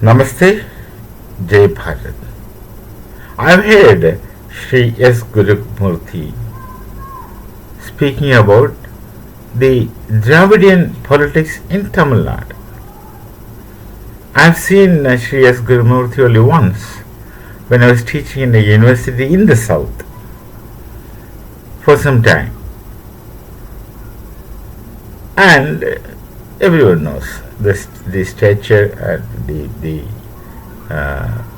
Namaste, Jai Bharat. I've heard Sri S. Gurumurthy speaking about the Dravidian politics in Tamil Nadu. I've seen Sri S. Gurumurthy only once when I was teaching in a university in the south for some time. And everyone knows the stature and the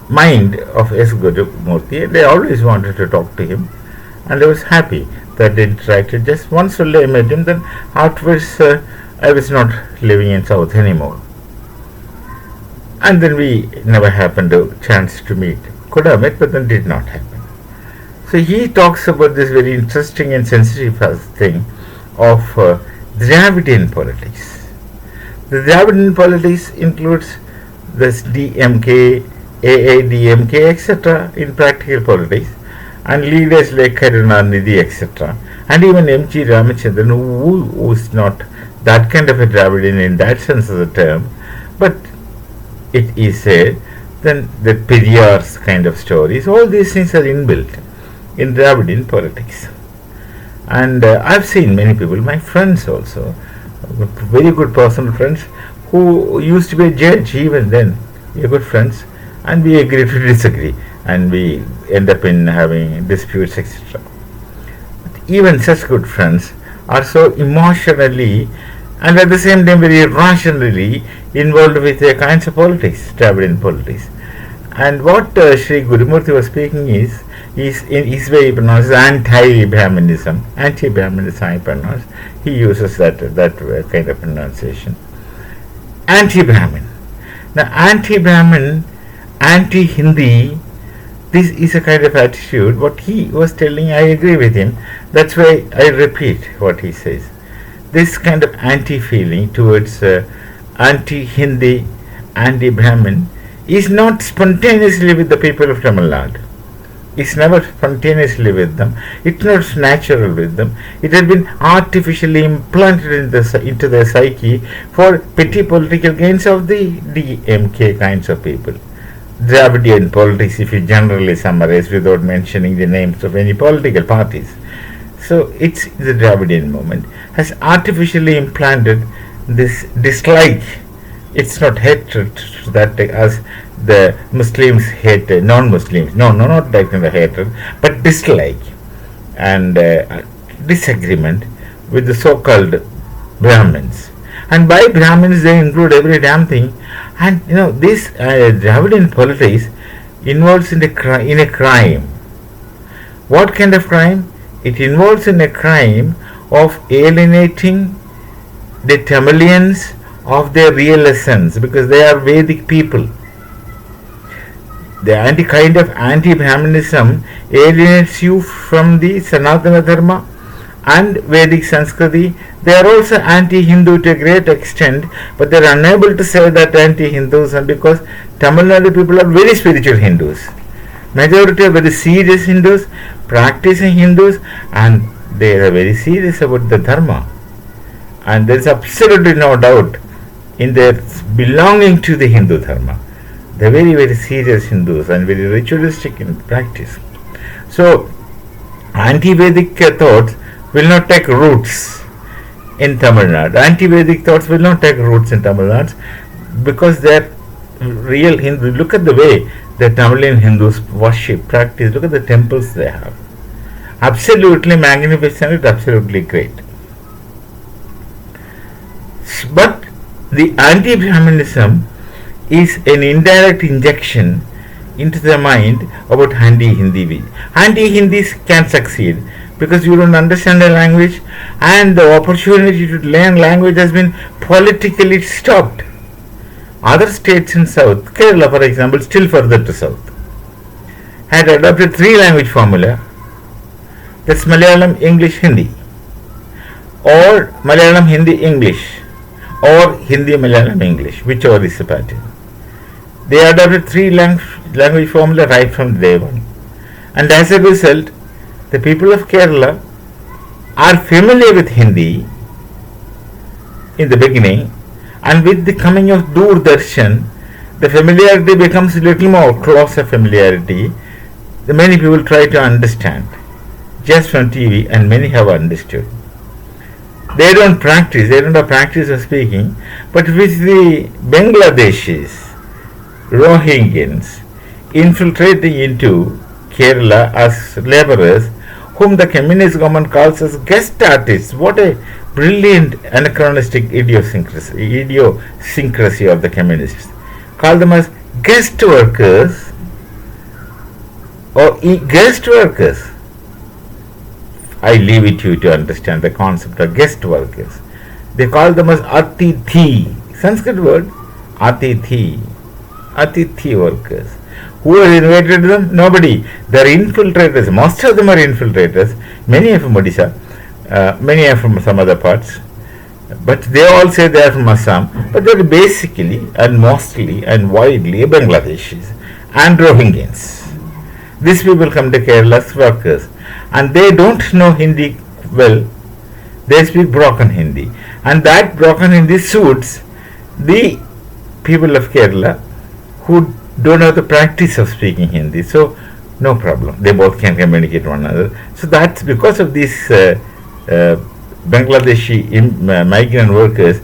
mind of S. Gurumurthy. They always wanted to talk to him, and I was happy that they interacted. Just once only I met him, then afterwards I was not living in South anymore. And then we never happened to chance to meet. Could have met, but then did not happen. So he talks about this very interesting and sensitive thing of Dravidian politics. The Dravidian politics includes this DMK, AADMK, etc. in practical politics, and leaders like Karunanidhi, etc. And even M.G. Ramachandran, who is not that kind of a Dravidian in that sense of the term, but it is said then the Periyar's kind of stories, all these things are inbuilt in Dravidian politics. And I've seen many people, my friends also, very good personal friends, who used to be a judge even then, we are good friends, and we agree to disagree, and we end up in having disputes, etc. But even such good friends are so emotionally and at the same time very rationally involved with the kinds of politics, Dravidian politics. And what Sri Gurumurthy was speaking is in his way he pronounces anti-Brahmanism. Anti-Brahmanism I pronounce. He uses that kind of pronunciation. Anti-Brahmin. Now anti-Brahmin, anti-Hindi, this is a kind of attitude. What he was telling, I agree with him. That's why I repeat what he says. This kind of anti-feeling towards anti-Hindi, anti-Brahmin is not spontaneously with the people of Tamil Nadu. It's never spontaneously with them. It's not natural with them. It has been artificially implanted into their psyche for petty political gains of the DMK kinds of people. Dravidian politics, if you generally summarize without mentioning the names of any political parties. So it's the Dravidian movement has artificially implanted this dislike. It's not hatred that as the Muslims hate non-Muslims. No, not that kind of hatred, but dislike and disagreement with the so-called Brahmins. And by Brahmins they include every damn thing. And this Dravidian politics involves in a crime. What kind of crime? It involves in a crime of alienating the Tamilians of their real essence, because they are Vedic people. The kind of anti-Brahmanism alienates you from the Sanatana Dharma and Vedic Sanskriti. They are also anti-Hindu to a great extent, but they are unable to say that anti-Hinduism because Tamil Nadu people are very spiritual Hindus. Majority are very serious Hindus, practicing Hindus, and they are very serious about the Dharma. And there is absolutely no doubt in their belonging to the Hindu Dharma. They are very, very serious Hindus and very ritualistic in practice. So, anti-Vedic thoughts will not take roots in Tamil Nadu. Anti-Vedic thoughts will not take roots in Tamil Nadu because they are real Hindu. Look at the way the Tamilian Hindus worship, practice. Look at the temples they have. Absolutely magnificent, absolutely great. But the anti-Brahmanism is an indirect injection into the mind about anti-Hindi. Anti-Hindis can succeed because you don't understand the language, and the opportunity to learn language has been politically stopped. Other states in South, Kerala for example, still further to South, had adopted 3-language formula. That's Malayalam, English, Hindi, or Malayalam, Hindi, English, or Hindi, Malayalam, English, whichever is the pattern. They adopted 3-language formula right from day one. And as a result, the people of Kerala are familiar with Hindi in the beginning, and with the coming of Doordarshan, the familiarity becomes a little more closer familiarity. The many people try to understand just from TV, and many have understood. They don't practice, they don't have practice of speaking, but with the Bangladeshis, Rohingyans, infiltrating into Kerala as laborers, whom the communist government calls as guest artists. What a brilliant anachronistic idiosyncrasy of the communists. Call them as guest workers or guest workers. I leave it to you to understand the concept of guest workers. They call them as atithi, Sanskrit word, atithi workers. Who has invited them? Nobody. They are infiltrators. Most of them are infiltrators. Many are from Odisha, many are from some other parts. But they all say they are from Assam. But they are basically and mostly and widely Bangladeshis and Rohingyans. These people come to Kerala as workers, and they don't know Hindi well. They speak broken Hindi, and that broken Hindi suits the people of Kerala who don't have the practice of speaking Hindi. So no problem, they both can communicate one another. So that's because of these Bangladeshi migrant workers.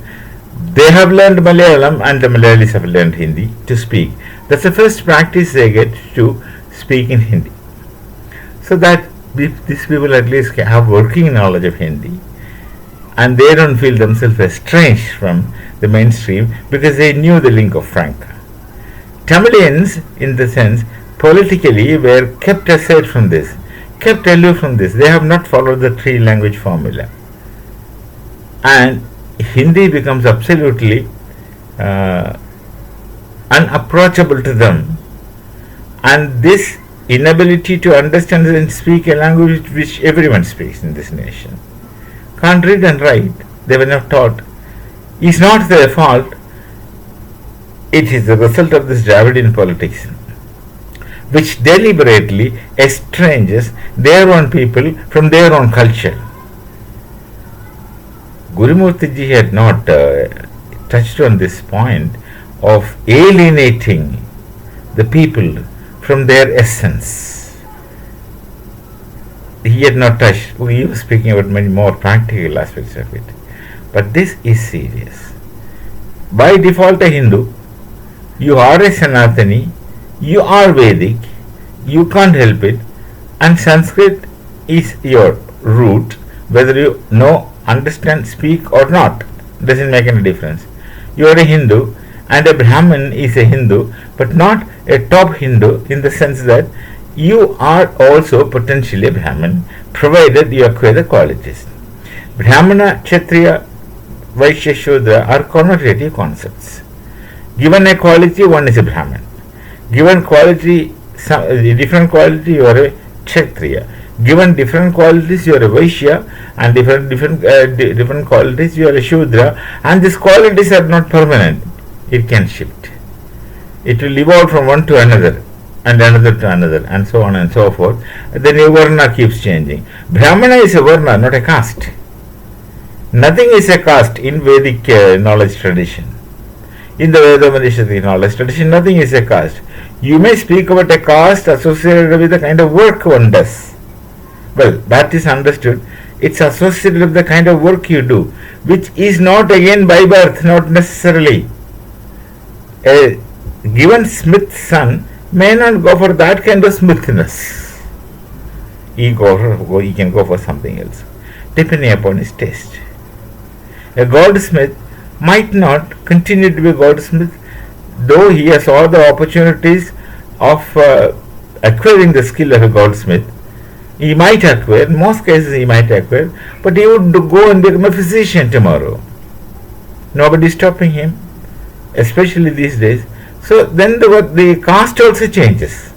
They have learned Malayalam, and the Malayalis have learned Hindi to speak. That's the first practice they get to speak in Hindi. So that these people at least have working knowledge of Hindi, and they don't feel themselves estranged from the mainstream because they knew the lingua franca. Tamilians, in the sense, politically were kept aside from this, kept aloof from this. They have not followed the three language formula, and Hindi becomes absolutely unapproachable to them, and this inability to understand and speak a language which everyone speaks in this nation, can't read and write, they were not taught, is not their fault. It is the result of this Dravidian politics, which deliberately estranges their own people from their own culture. Gurumurti ji had not touched on this point of alienating the people from their essence. He had not touched. He was speaking about many more practical aspects of it. But this is serious. By default a Hindu, you are a Sanatani, you are Vedic, you can't help it, and Sanskrit is your root, whether you know, understand, speak or not, doesn't make any difference. You are a Hindu, and a Brahmin is a Hindu, but not a top Hindu in the sense that you are also potentially a Brahmin, provided you acquire the qualities. Brahmana, Kshatriya, Vaishya, Shudra are connotative concepts. Given a quality, one is a Brahmin. Given quality, different quality, you are a Kshatriya. Given different qualities, you are a Vaishya, and different qualities, you are a Shudra. And these qualities are not permanent. It can shift. It will evolve from one to another, and another to another, and so on and so forth. The new Varna keeps changing. Brahmana is a Varna, not a caste. Nothing is a caste in Vedic knowledge tradition. In the Vedamanishati knowledge tradition, nothing is a caste. You may speak about a caste associated with the kind of work one does. Well, that is understood. It's associated with the kind of work you do, which is not again by birth, not necessarily. A given smith's son may not go for that kind of smithness. He can go for something else, depending upon his taste. A goldsmith might not continue to be a goldsmith, though he has all the opportunities of acquiring the skill of a goldsmith. He might acquire, in most cases he might acquire, but he would go and become a physician tomorrow. Nobody is stopping him, especially these days. So then the caste also changes.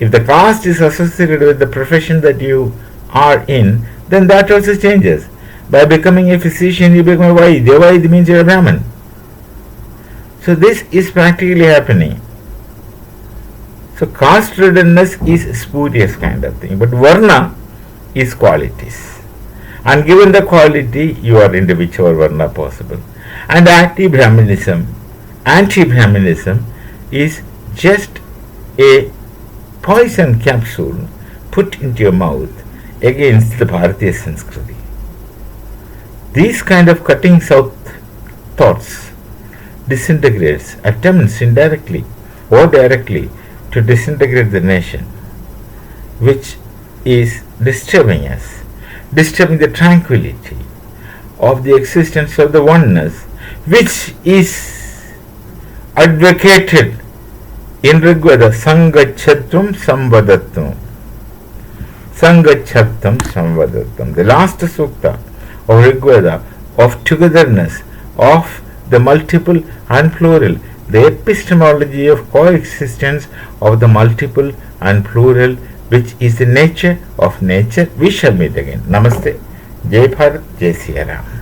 If the caste is associated with the profession that you are in, then that also changes. By becoming a physician, you become a Vaidya. Vaidya means you are a Brahmin. So this is practically happening. So caste readiness is spurious kind of thing, but Varna is qualities. And given the quality, you are into whichever Varna possible. And anti-Brahminism, anti-Brahminism is just a poison capsule put into your mouth against the Bharatiya Sanskriti. These kind of cutting south thoughts disintegrates, attempts indirectly or directly to disintegrate the nation, which is disturbing us, disturbing the tranquility of the existence of the oneness, which is advocated in Rigveda, Sangachatvam Samvadatvam. Sangachatvam Samvadatvam. The last sukta of Rigveda, of togetherness, of the multiple and plural, the epistemology of coexistence of the multiple and plural, which is the nature of nature. We shall meet again. Namaste. Jai Bharat, Jai Siya Ram.